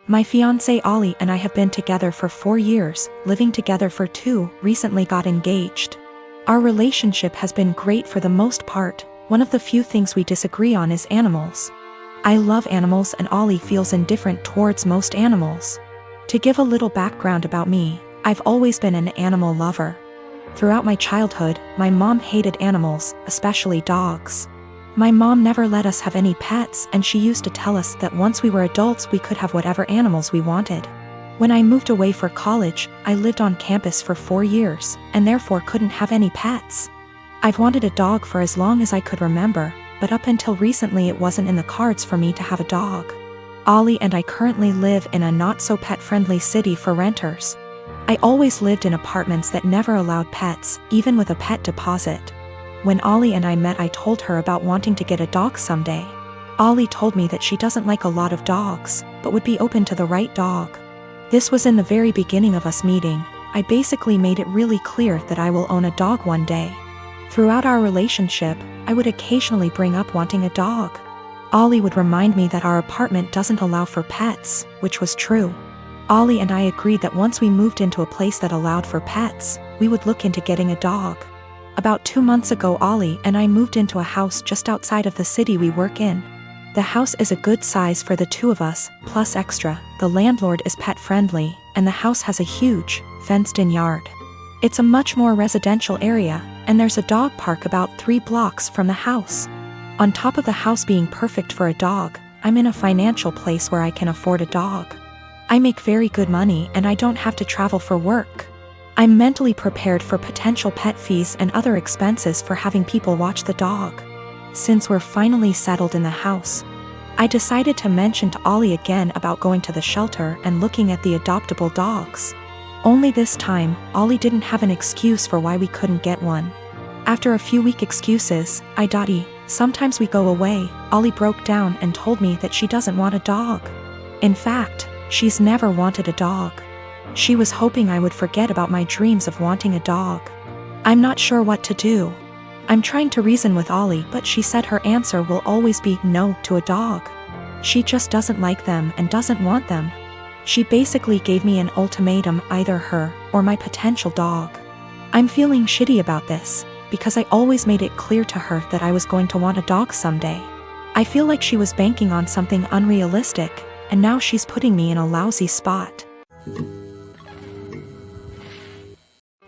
My fiancé Ollie and I have been together for 4 years, living together for 2, recently got engaged. Our relationship has been great for the most part. One of the few things we disagree on is animals. I love animals and Ollie feels indifferent towards most animals. To give a little background about me, I've always been an animal lover. Throughout my childhood, my mom hated animals, especially dogs. My mom never let us have any pets, and she used to tell us that once we were adults we could have whatever animals we wanted. When I moved away for college, I lived on campus for 4 years, and therefore couldn't have any pets. I've wanted a dog for as long as I could remember, but up until recently it wasn't in the cards for me to have a dog. Ollie and I currently live in a not-so-pet-friendly city for renters. I always lived in apartments that never allowed pets, even with a pet deposit. When Ollie and I met, I told her about wanting to get a dog someday. Ollie told me that she doesn't like a lot of dogs, but would be open to the right dog. This was in the very beginning of us meeting. I basically made it really clear that I will own a dog one day. Throughout our relationship, I would occasionally bring up wanting a dog. Ollie would remind me that our apartment doesn't allow for pets, which was true. Ollie and I agreed that once we moved into a place that allowed for pets, we would look into getting a dog. About 2 months ago, Ollie and I moved into a house just outside of the city we work in. The house is a good size for the 2 of us, plus extra. The landlord is pet-friendly, and the house has a huge, fenced-in yard. It's a much more residential area, and there's a dog park about 3 blocks from the house. On top of the house being perfect for a dog, I'm in a financial place where I can afford a dog. I make very good money and I don't have to travel for work. I'm mentally prepared for potential pet fees and other expenses for having people watch the dog. Since we're finally settled in the house, I decided to mention to Ollie again about going to the shelter and looking at the adoptable dogs. Only this time, Ollie didn't have an excuse for why we couldn't get one. After a few weak excuses, sometimes we go away, Ollie broke down and told me that she doesn't want a dog. In fact, she's never wanted a dog. She was hoping I would forget about my dreams of wanting a dog. I'm not sure what to do. I'm trying to reason with Ollie, but she said her answer will always be no to a dog. She just doesn't like them and doesn't want them. She basically gave me an ultimatum, either her or my potential dog. I'm feeling shitty about this, because I always made it clear to her that I was going to want a dog someday. I feel like she was banking on something unrealistic, and now she's putting me in a lousy spot.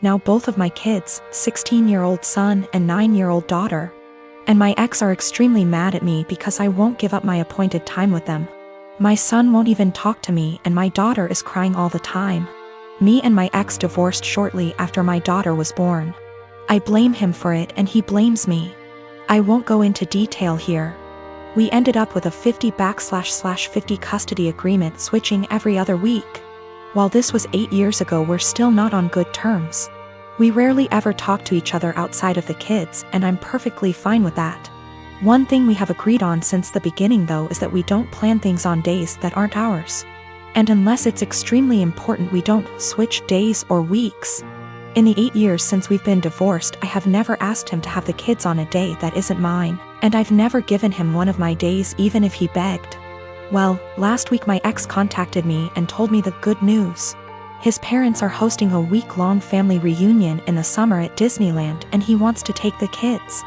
Now both of my kids, 16-year-old son and 9-year-old daughter, and my ex are extremely mad at me because I won't give up my appointed time with them. My son won't even talk to me and my daughter is crying all the time. Me and my ex divorced shortly after my daughter was born. I blame him for it and he blames me. I won't go into detail here. We ended up with a 50/50 custody agreement, switching every other week. While this was 8 years ago, we're still not on good terms. We rarely ever talk to each other outside of the kids, and I'm perfectly fine with that. One thing we have agreed on since the beginning though is that we don't plan things on days that aren't ours. And unless it's extremely important, we don't switch days or weeks. In the 8 years since we've been divorced, I have never asked him to have the kids on a day that isn't mine, and I've never given him one of my days even if he begged. Well, last week my ex contacted me and told me the good news. His parents are hosting a week-long family reunion in the summer at Disneyland and he wants to take the kids.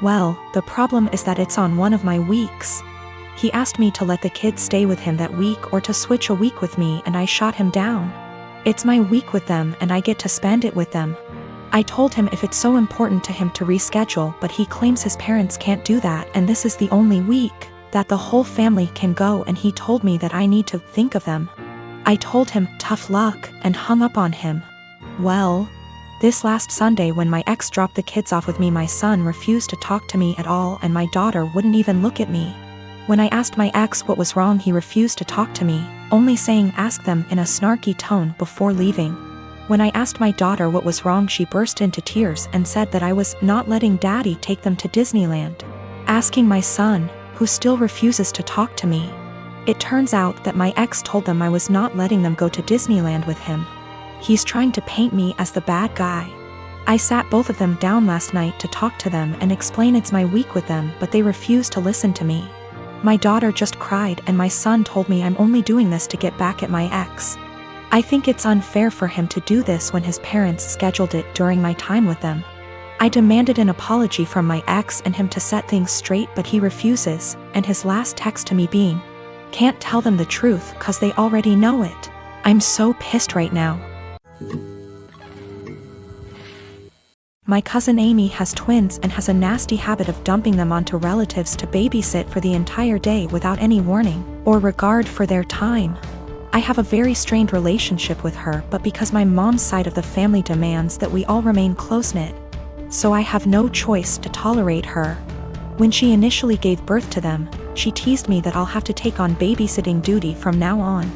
Well, the problem is that it's on one of my weeks. He asked me to let the kids stay with him that week or to switch a week with me, and I shot him down. It's my week with them and I get to spend it with them. I told him if it's so important to him to reschedule, but he claims his parents can't do that and this is the only week that the whole family can go, and he told me that I need to think of them. I told him tough luck and hung up on him. Well, this last Sunday when my ex dropped the kids off with me, my son refused to talk to me at all and my daughter wouldn't even look at me. When I asked my ex what was wrong, he refused to talk to me, only saying ask them in a snarky tone before leaving. When I asked my daughter what was wrong, she burst into tears and said that I was not letting daddy take them to Disneyland. Asking my son, who still refuses to talk to me. It turns out that my ex told them I was not letting them go to Disneyland with him. He's trying to paint me as the bad guy. I sat both of them down last night to talk to them and explain it's my week with them, but they refuse to listen to me. My daughter just cried and my son told me I'm only doing this to get back at my ex. I think it's unfair for him to do this when his parents scheduled it during my time with them. I demanded an apology from my ex and him to set things straight, but he refuses, and his last text to me being, "Can't tell them the truth 'cause they already know it." I'm so pissed right now. My cousin Amy has twins and has a nasty habit of dumping them onto relatives to babysit for the entire day without any warning or regard for their time. I have a very strained relationship with her, but because my mom's side of the family demands that we all remain close-knit, so I have no choice to tolerate her. When she initially gave birth to them, she teased me that I'll have to take on babysitting duty from now on.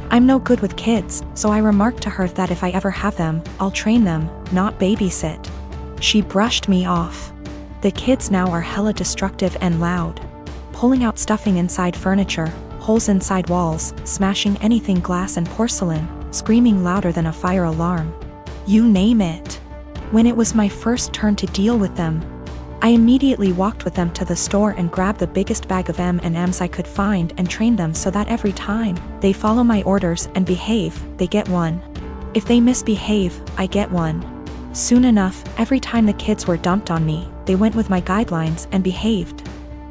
I'm no good with kids, so I remarked to her that if I ever have them, I'll train them, not babysit. She brushed me off. The kids now are hella destructive and loud, pulling out stuffing inside furniture, holes inside walls, smashing anything glass and porcelain, screaming louder than a fire alarm. You name it. When it was my first turn to deal with them, I immediately walked with them to the store and grabbed the biggest bag of M&Ms I could find and trained them so that every time they follow my orders and behave, they get one. If they misbehave, I get one. Soon enough, every time the kids were dumped on me, they went with my guidelines and behaved.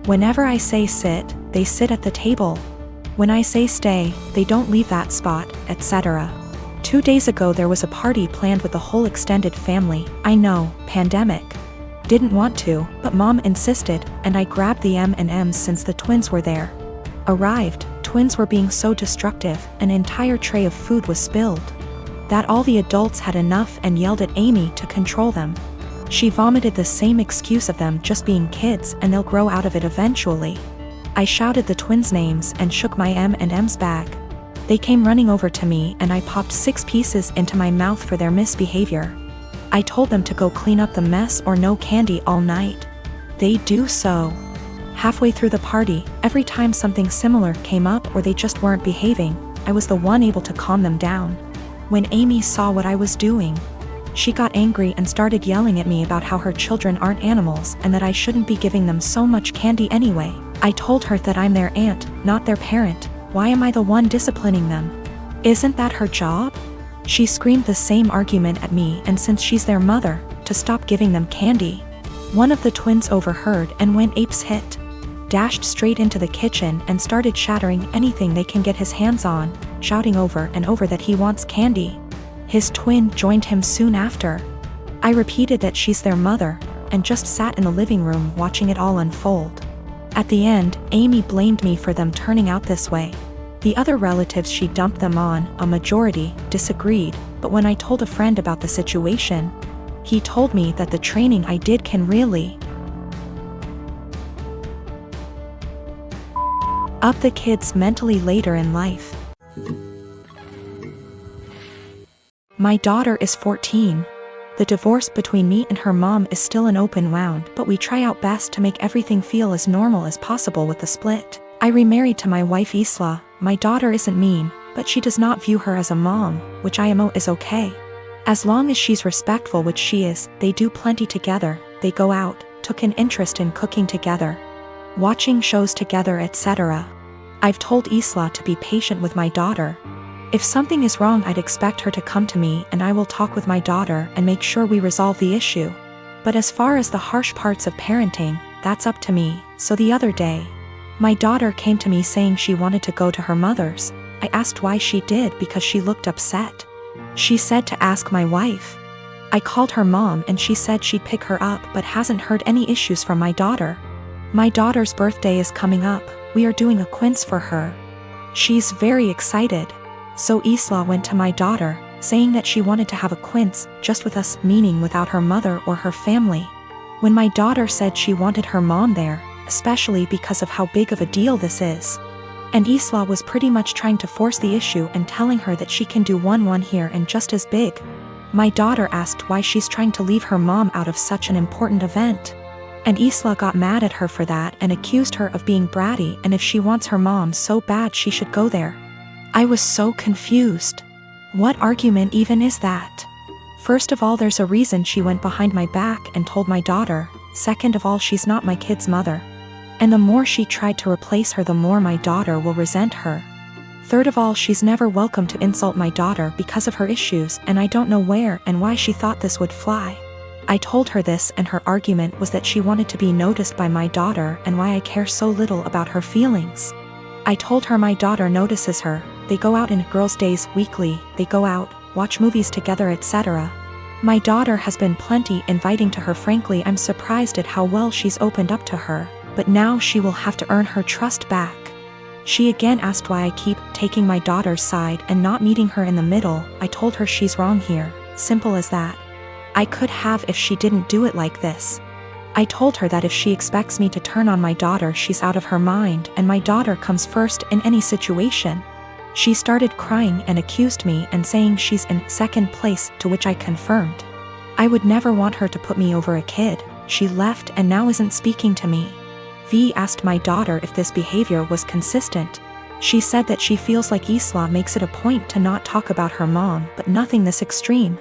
Whenever I say sit, they sit at the table. When I say stay, they don't leave that spot, etc. 2 days ago there was a party planned with the whole extended family. I know, pandemic. Didn't want to, but mom insisted, and I grabbed the M&Ms since the twins were there. Arrived, twins were being so destructive, an entire tray of food was spilled. That all the adults had enough and yelled at Amy to control them. She vomited the same excuse of them just being kids and they'll grow out of it eventually. I shouted the twins' names and shook my M&Ms bag. They came running over to me and I popped 6 pieces into my mouth for their misbehavior. I told them to go clean up the mess or no candy all night. They do so. Halfway through the party, every time something similar came up or they just weren't behaving, I was the one able to calm them down. When Amy saw what I was doing, she got angry and started yelling at me about how her children aren't animals and that I shouldn't be giving them so much candy anyway. I told her that I'm their aunt, not their parent. Why am I the one disciplining them? Isn't that her job? She screamed the same argument at me, and since she's their mother, to stop giving them candy. One of the twins overheard and went apes hit. Dashed straight into the kitchen and started shattering anything they can get his hands on, shouting over and over that he wants candy. His twin joined him soon after. I repeated that she's their mother, and just sat in the living room watching it all unfold. At the end, Amy blamed me for them turning out this way. The other relatives she dumped them on, a majority, disagreed, but when I told a friend about the situation, he told me that the training I did can really up the kids mentally later in life. My daughter is 14. The divorce between me and her mom is still an open wound, but we try our best to make everything feel as normal as possible with the split. I remarried to my wife Isla. My daughter isn't mean, but she does not view her as a mom, which I am is okay. As long as she's respectful, which she is, they do plenty together, they go out, took an interest in cooking together, watching shows together, etc. I've told Isla to be patient with my daughter. If something is wrong, I'd expect her to come to me and I will talk with my daughter and make sure we resolve the issue. But as far as the harsh parts of parenting, that's up to me. So the other day, my daughter came to me saying she wanted to go to her mother's. I asked why she did because she looked upset. She said to ask my wife. I called her mom and she said she'd pick her up but hasn't heard any issues from my daughter. My daughter's birthday is coming up. We are doing a quince for her. She's very excited. So Isla went to my daughter, saying that she wanted to have a quince just with us, meaning without her mother or her family. When my daughter said she wanted her mom there, especially because of how big of a deal this is, and Isla was pretty much trying to force the issue and telling her that she can do one here and just as big. My daughter asked why she's trying to leave her mom out of such an important event. And Isla got mad at her for that and accused her of being bratty, and if she wants her mom so bad she should go there. I was so confused. What argument even is that? First of all, there's a reason she went behind my back and told my daughter. Second of all, she's not my kid's mother. And the more she tried to replace her, the more my daughter will resent her. Third of all, she's never welcome to insult my daughter because of her issues, and I don't know where and why she thought this would fly. I told her this, and her argument was that she wanted to be noticed by my daughter and why I care so little about her feelings. I told her my daughter notices her, they go out in girls' days weekly, they go out, watch movies together, etc. My daughter has been plenty inviting to her. Frankly, I'm surprised at how well she's opened up to her, but now she will have to earn her trust back. She again asked why I keep taking my daughter's side and not meeting her in the middle. I told her she's wrong here, simple as that. I could have if she didn't do it like this. I told her that if she expects me to turn on my daughter, she's out of her mind, and my daughter comes first in any situation. She started crying and accused me and saying she's in second place, to which I confirmed. I would never want her to put me over a kid. She left and now isn't speaking to me. V asked my daughter if this behavior was consistent. She said that she feels like Isla makes it a point to not talk about her mom, but nothing this extreme.